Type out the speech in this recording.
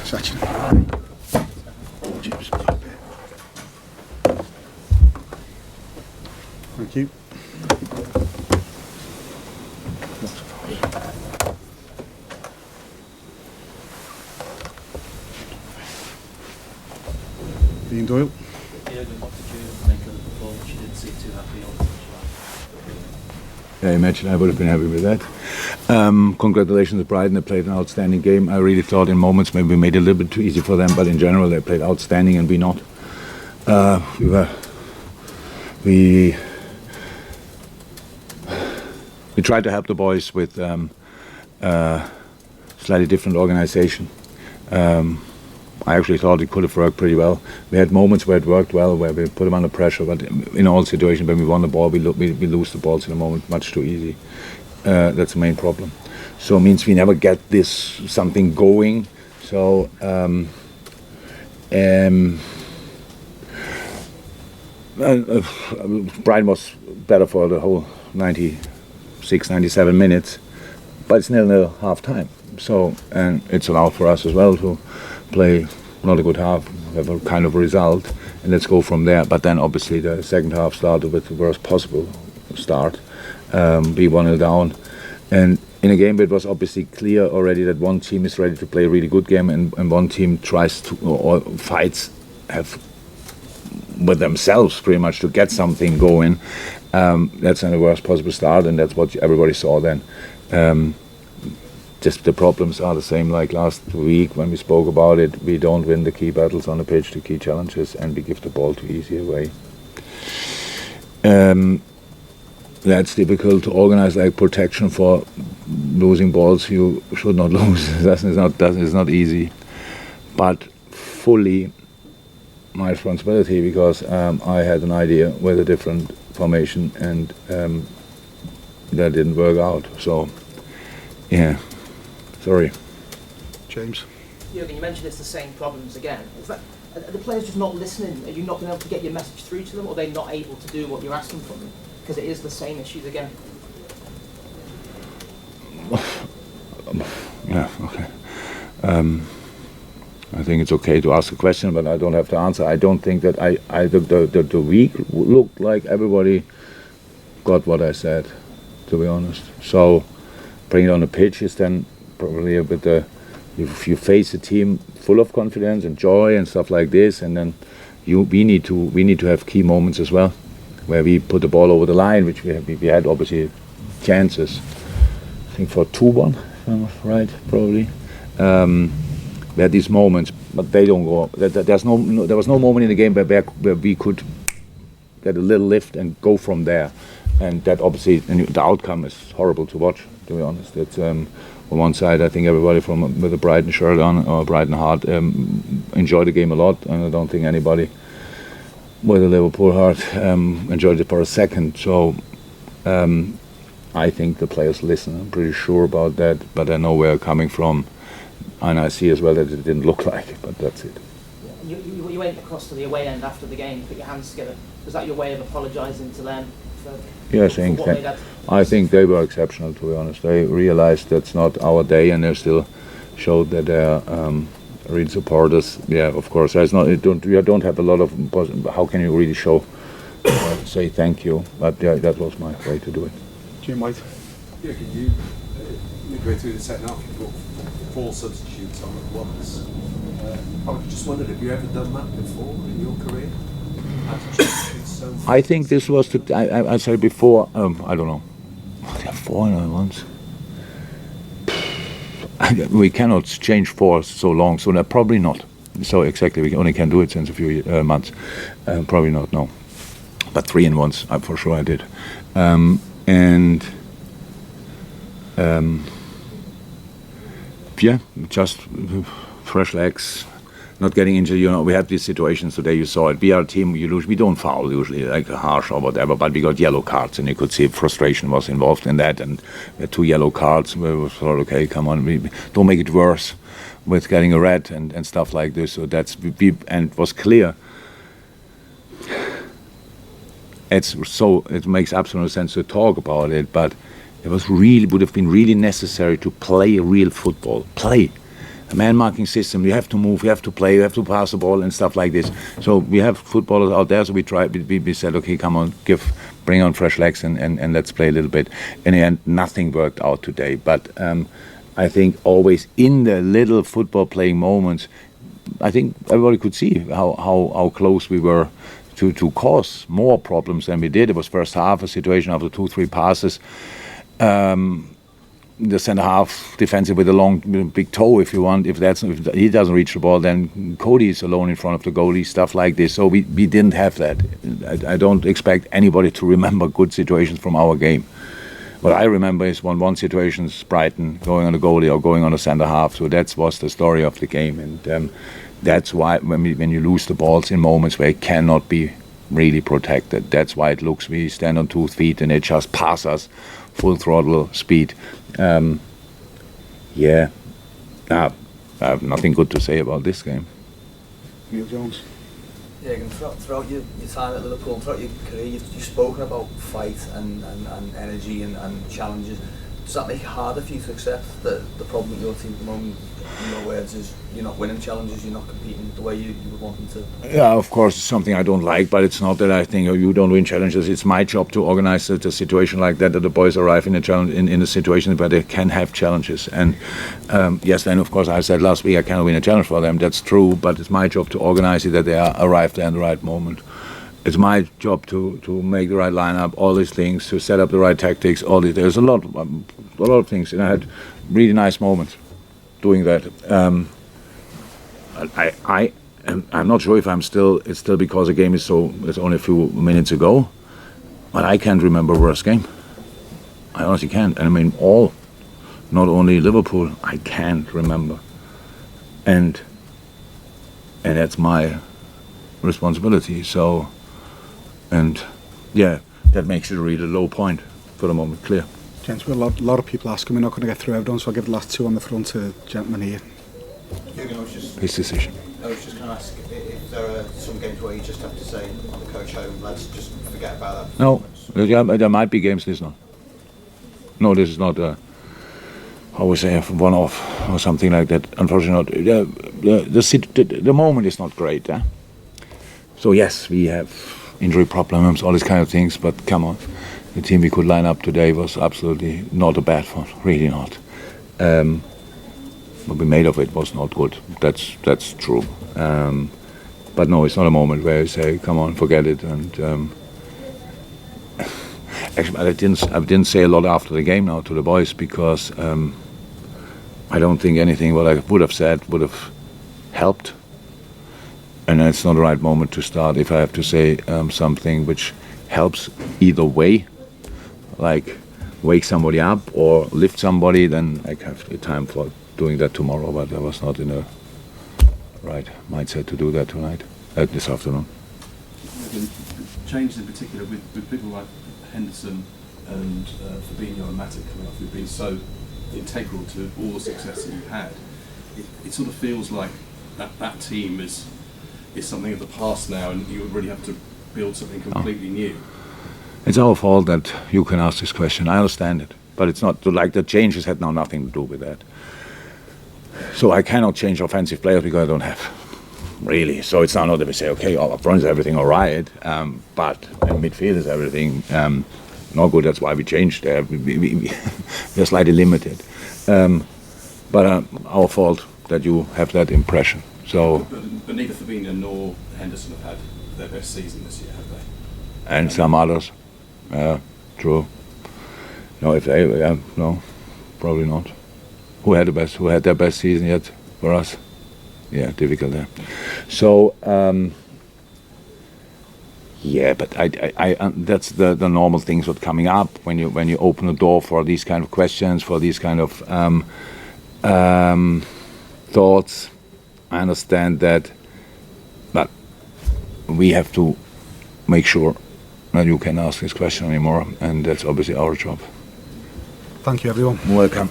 Sachin. Sachin. Chips. Thank you. Ian Doyle. What did you make of the performance? You didn't seem too happy on the touchline. Yeah, I imagine I would have been happy with that. Congratulations to Brighton. They played an outstanding game. I really thought in moments maybe we made it a little bit too easy for them, but in general they played outstanding and we not. We tried to help the boys with slightly different organization. I actually thought it could have worked pretty well. We had moments where it worked well, where we put them under pressure, but in all situations when we won the ball, we lose the balls in a moment much too easy. That's the main problem. So it means we never get this something going. So Brighton was better for the whole 96, 97 minutes, but it's 0-0 half time. So, and it's allowed for us as well to play not a good half, have a kind of result, and let's go from there. But then obviously the second half started with the worst possible start, be 1-0 down, and in a game where it was obviously clear already that one team is ready to play a really good game and one team tries to, or fights have with themselves pretty much to get something going. That's the worst possible start, and that's what everybody saw then. Just the problems are the same like last week when we spoke about it. We don't win the key battles on the pitch, the key challenges, and we give the ball too easy away. That's difficult to organize, like protection for losing balls you should not lose. It's not easy, but fully my responsibility because I had an idea with a different formation and that didn't work out. So, yeah. Sorry. James. Jürgen, you mentioned it's the same problems again. Is that, are the players just not listening? Are you not being able to get your message through to them, or are they not able to do what you're asking from them? Because it is the same issues again. Yeah, okay. I think it's okay to ask a question, but I don't have to answer. I don't think that the week looked like everybody got what I said, to be honest. So bringing it on the pitch is then probably a bit if you face a team full of confidence and joy and stuff like this, and then we need to have key moments as well, where we put the ball over the line, which we had obviously chances. I think for 2-1, if I'm right, probably. We had these moments, but they don't go. There was no moment in the game where we could get a little lift and go from there, and that obviously the outcome is horrible to watch. To be honest, it's on one side, I think everybody with a Brighton shirt on or Brighton heart enjoyed the game a lot, and I don't think anybody with a Liverpool heart enjoyed it for a second. So I think the players listen. I'm pretty sure about that, but I know where I'm coming from, and I see as well that it didn't look like it, but that's it. Yeah. You went across to the away end after the game, put your hands together. Was that your way of apologising to them? Yeah, I think they were exceptional, to be honest. They realized that's not our day, and they still showed that they're real supporters. Yeah, of course. You don't have a lot of. How can you really say thank you? But yeah, that was my way to do it. Jim White. Yeah, can you midway through the second half, you put 4 substitutes on at once. I just wondered, have you ever done that before in your career? I think this was I said before. I don't know. There are 4 at once. We cannot change 4 so long, so probably not. So exactly, we only can do it since a few months. Probably not. No, but 3 in once, for sure I did. Yeah, just fresh legs. Not getting injured, we have these situations today, you saw it. We are a team, we don't foul usually, like harsh or whatever, but we got yellow cards, and you could see frustration was involved in that, and we had 2 yellow cards, we thought, okay, come on, we don't make it worse with getting a red and stuff like this, so and it was clear. It makes absolute sense to talk about it, but it would have been really necessary to play real football, a man-marking system. You have to move, you have to play, you have to pass the ball and stuff like this. So we have footballers out there, so we said, okay, come on, bring on fresh legs and let's play a little bit. In the end, nothing worked out today. But I think always in the little football playing moments, I think everybody could see how close we were to cause more problems than we did. It was first half a situation after 2-3 passes. The centre half defensive with a long big toe, if you want. If he doesn't reach the ball, then Cody is alone in front of the goalie. Stuff like this. So we didn't have that. I don't expect anybody to remember good situations from our game. What I remember is 1-1 situations, Brighton going on the goalie or going on the centre half. So that was the story of the game, and that's why when you lose the balls in moments where it cannot be really protected, that's why it looks we stand on 2 feet and it just passes us full throttle speed. I have nothing good to say about this game. Neil Jones. Yeah, and throughout your time at Liverpool and throughout your career, you've spoken about fight and energy and challenges. Does that make it harder for you to accept that the problem with your team at the moment, in your words, is you're not winning challenges, you're not competing the way you would want them to? Yeah, of course, it's something I don't like, but it's not that I think you don't win challenges. It's my job to organize the situation like that the boys arrive in a challenge in a situation where they can have challenges. And yes, then of course I said last week I cannot win a challenge for them. That's true, but it's my job to organize it that they arrive there in the right moment. It's my job to make the right lineup, all these things, to set up the right tactics. All these. There's a lot of things, and I had really nice moments doing that. I'm not sure if it's still because the game it's only a few minutes ago, but I can't remember a worse game. I honestly can't. And I mean not only Liverpool, I can't remember. And that's my responsibility. So, and yeah, that makes it really a low point for the moment, clear. Gents, we have a lot of people asking. We're not going to get through everyone, so I'll give the last 2 on the front to the gentleman here. His decision. I was just going to ask if there are some games where you just have to say on the coach home, let's just forget about that. No, there might be games. This is not how we say a one-off or something like that. Unfortunately, the moment is not great. So yes, we have injury problems, all these kind of things. But come on, the team we could line up today was absolutely not a bad one, really not. What we made of it was not good. That's true. But no, it's not a moment where you say, "Come on, forget it." And actually, I didn't say a lot after the game now to the boys because I don't think anything what I would have said would have helped. And it's not the right moment to start. If I have to say something which helps either way, like wake somebody up or lift somebody, then I have the time for doing that tomorrow. But I was not in a right mindset to do that tonight, this afternoon. Changes in particular with people like Henderson and Fabinho and Matic coming up, who've been so integral to all the success that you've had. It sort of feels like that team is something of the past now, and you really have to build something completely new. It's our fault that you can ask this question. I understand it, but it's not like the changes had now nothing to do with that. So I cannot change offensive players because I don't have, really. So it's not that we say, okay, up front is everything all right, but in midfield is everything not good. That's why we changed there. We're slightly limited, but our fault that you have that impression. So. But neither Fabinho nor Henderson have had their best season this year, have they? And some others, true. No, if they, no, probably not. Who had their best season yet for us? Yeah, difficult there. So, yeah, but I that's the normal things what coming up when you open the door for these kind of questions, for these kind of thoughts. I understand that, but we have to make sure that you can ask this question anymore, and that's obviously our job. Thank you, everyone. Welcome.